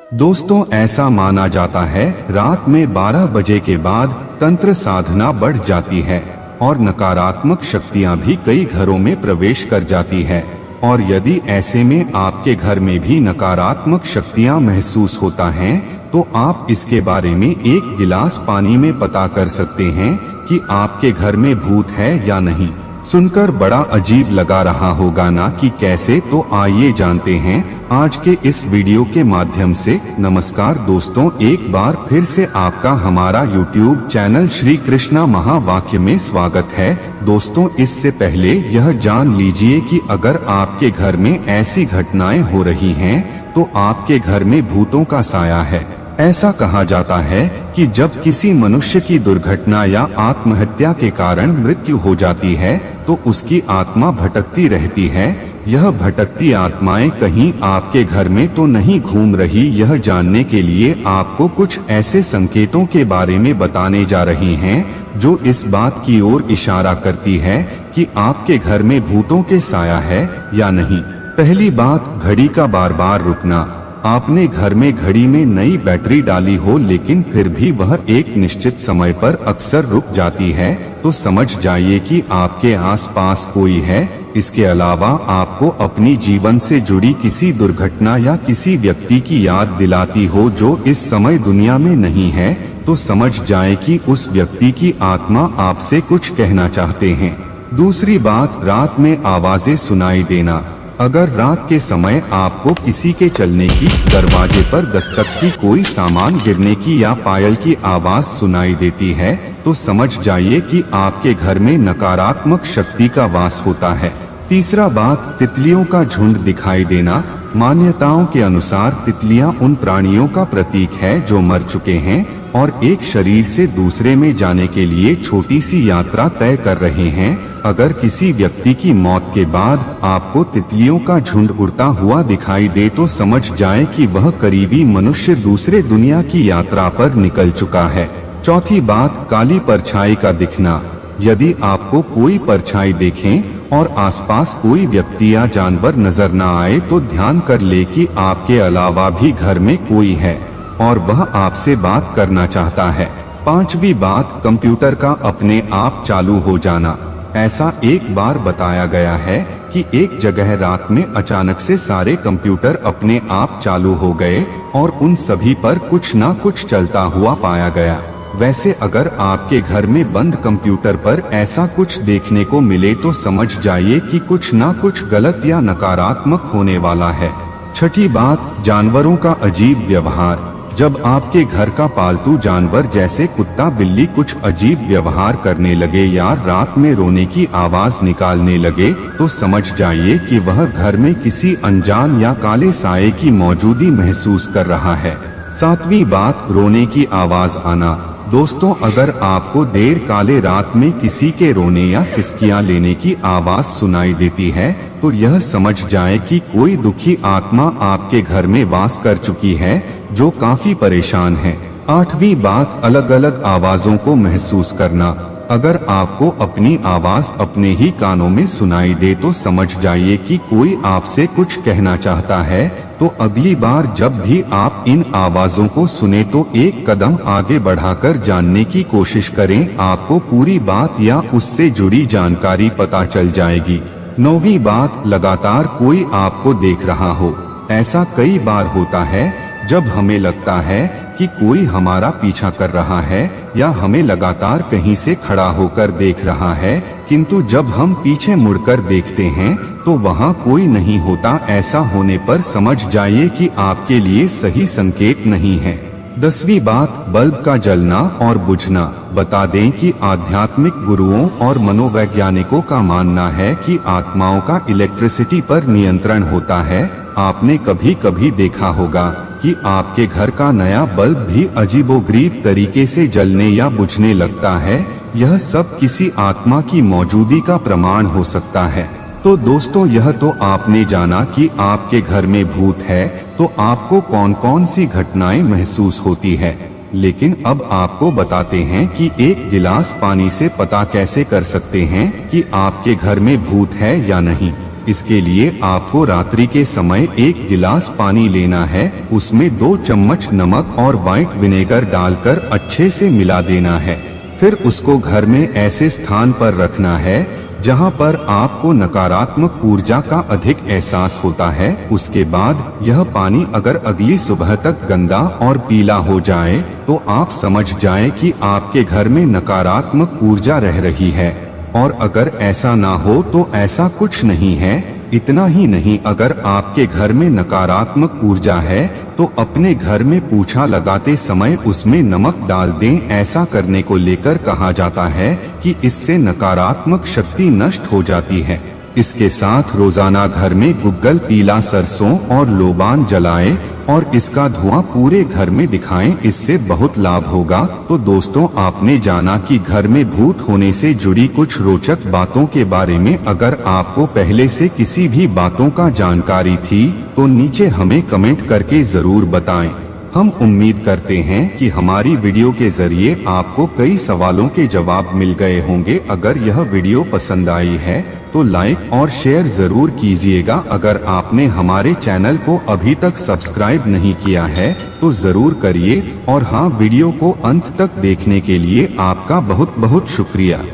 दोस्तों, ऐसा माना जाता है रात में 12 बजे के बाद तंत्र साधना बढ़ जाती है और नकारात्मक शक्तियां भी कई घरों में प्रवेश कर जाती है। और यदि ऐसे में आपके घर में भी नकारात्मक शक्तियां महसूस होता है तो आप इसके बारे में एक गिलास पानी में पता कर सकते हैं कि आपके घर में भूत है या नहीं। सुनकर बड़ा अजीब लगा रहा होगा ना कि कैसे, तो आइए जानते हैं आज के इस वीडियो के माध्यम से। नमस्कार दोस्तों, एक बार फिर से आपका हमारा YouTube चैनल श्री कृष्णा महावाक्य में स्वागत है। दोस्तों, इससे पहले यह जान लीजिए कि अगर आपके घर में ऐसी घटनाएं हो रही हैं तो आपके घर में भूतों का साया है। ऐसा कहा जाता है कि जब किसी मनुष्य की दुर्घटना या आत्महत्या के कारण मृत्यु हो जाती है तो उसकी आत्मा भटकती रहती है। यह भटकती आत्माएं कहीं आपके घर में तो नहीं घूम रही। यह जानने के लिए आपको कुछ ऐसे संकेतों के बारे में बताने जा रही हैं जो इस बात की ओर इशारा करती है कि आपके घर में भूतों के साया है या नहीं। पहली बात, घड़ी का बार बार रुकना। आपने घर में घड़ी में नई बैटरी डाली हो लेकिन फिर भी वह एक निश्चित समय पर अक्सर रुक जाती है तो समझ जाइए कि आपके आसपास कोई है। इसके अलावा आपको अपनी जीवन से जुड़ी किसी दुर्घटना या किसी व्यक्ति की याद दिलाती हो जो इस समय दुनिया में नहीं है तो समझ जाए कि उस व्यक्ति की आत्मा आपसे कुछ कहना चाहते हैं। दूसरी बात, रात में आवाजें सुनाई देना। अगर रात के समय आपको किसी के चलने की, दरवाजे पर दस्तक की, कोई सामान गिरने की या पायल की आवाज सुनाई देती है तो समझ जाइए कि आपके घर में नकारात्मक शक्ति का वास होता है। तीसरा बात, तितलियों का झुंड दिखाई देना। मान्यताओं के अनुसार तितलियां उन प्राणियों का प्रतीक है जो मर चुके हैं और एक शरीर से दूसरे में जाने के लिए छोटी सी यात्रा तय कर रहे हैं। अगर किसी व्यक्ति की मौत के बाद आपको तितलियों का झुंड उड़ता हुआ दिखाई दे तो समझ जाए कि वह करीबी मनुष्य दूसरे दुनिया की यात्रा पर निकल चुका है। चौथी बात, काली परछाई का दिखना। यदि आपको कोई परछाई देखें और आसपास कोई व्यक्ति या जानवर नजर न आए तो ध्यान कर ले कि आपके अलावा भी घर में कोई है और वह आपसे बात करना चाहता है। पांचवी बात, कंप्यूटर का अपने आप चालू हो जाना। ऐसा एक बार बताया गया है कि एक जगह रात में अचानक से सारे कंप्यूटर अपने आप चालू हो गए और उन सभी पर कुछ ना कुछ चलता हुआ पाया गया। वैसे अगर आपके घर में बंद कंप्यूटर पर ऐसा कुछ देखने को मिले तो समझ जाइए कि कुछ ना कुछ गलत या नकारात्मक होने वाला है। छठी बात, जानवरों का अजीब व्यवहार। जब आपके घर का पालतू जानवर जैसे कुत्ता बिल्ली कुछ अजीब व्यवहार करने लगे या रात में रोने की आवाज निकालने लगे तो समझ जाइए कि वह घर में किसी अनजान या काले साये की मौजूदगी महसूस कर रहा है। सातवीं बात, रोने की आवाज आना। दोस्तों, अगर आपको देर काले रात में किसी के रोने या सिसकियां लेने की आवाज सुनाई देती है तो यह समझ जाए कि कोई दुखी आत्मा आपके घर में वास कर चुकी है जो काफी परेशान है। आठवीं बात, अलग अलग आवाजों को महसूस करना। अगर आपको अपनी आवाज अपने ही कानों में सुनाई दे तो समझ जाइए कि कोई आपसे कुछ कहना चाहता है। तो अगली बार जब भी आप इन आवाजों को सुने तो एक कदम आगे बढ़ाकर जानने की कोशिश करें, आपको पूरी बात या उससे जुड़ी जानकारी पता चल जाएगी। नौवीं बात, लगातार कोई आपको देख रहा हो। ऐसा कई बार होता है जब हमें लगता है कि कोई हमारा पीछा कर रहा है या हमें लगातार कहीं से खड़ा होकर देख रहा है, किंतु जब हम पीछे मुड़कर देखते हैं तो वहाँ कोई नहीं होता। ऐसा होने पर समझ जाइए कि आपके लिए सही संकेत नहीं है। 10वीं बात, बल्ब का जलना और बुझना। बता दें कि आध्यात्मिक गुरुओं और मनोवैज्ञानिकों का मानना है कि आत्माओं का इलेक्ट्रिसिटी पर नियंत्रण होता है। आपने कभी कभी देखा होगा कि आपके घर का नया बल्ब भी अजीबोगरीब तरीके से जलने या बुझने लगता है। यह सब किसी आत्मा की मौजूदगी का प्रमाण हो सकता है। तो दोस्तों, यह तो आपने जाना कि आपके घर में भूत है, तो आपको कौन कौन सी घटनाएं महसूस होती है। लेकिन अब आपको बताते हैं कि एक गिलास पानी से पता कैसे कर सकते हैं कि आपके घर में भूत है या नहीं। इसके लिए आपको रात्रि के समय 1 गिलास पानी लेना है, उसमें 2 चम्मच नमक और व्हाइट विनेगर डालकर अच्छे से मिला देना है। फिर उसको घर में ऐसे स्थान पर रखना है जहां पर आपको नकारात्मक ऊर्जा का अधिक एहसास होता है। उसके बाद यह पानी अगर अगली सुबह तक गंदा और पीला हो जाए तो आप समझ जाएं कि आपके घर में नकारात्मक ऊर्जा रह रही है, और अगर ऐसा ना हो तो ऐसा कुछ नहीं है। इतना ही नहीं, अगर आपके घर में नकारात्मक ऊर्जा है तो अपने घर में पूछा लगाते समय उसमें नमक डाल दें। ऐसा करने को लेकर कहा जाता है कि इससे नकारात्मक शक्ति नष्ट हो जाती है। इसके साथ रोजाना घर में गुग्गल, पीला सरसों और लोबान जलाएं और इसका धुआं पूरे घर में दिखाएं, इससे बहुत लाभ होगा। तो दोस्तों, आपने जाना कि घर में भूत होने से जुड़ी कुछ रोचक बातों के बारे में। अगर आपको पहले से किसी भी बातों का जानकारी थी तो नीचे हमें कमेंट करके जरूर बताएं। हम उम्मीद करते हैं कि हमारी वीडियो के जरिए आपको कई सवालों के जवाब मिल गए होंगे। अगर यह वीडियो पसंद आई है तो लाइक और शेयर जरूर कीजिएगा। अगर आपने हमारे चैनल को अभी तक सब्सक्राइब नहीं किया है तो जरूर करिए। और हाँ, वीडियो को अंत तक देखने के लिए आपका बहुत बहुत शुक्रिया।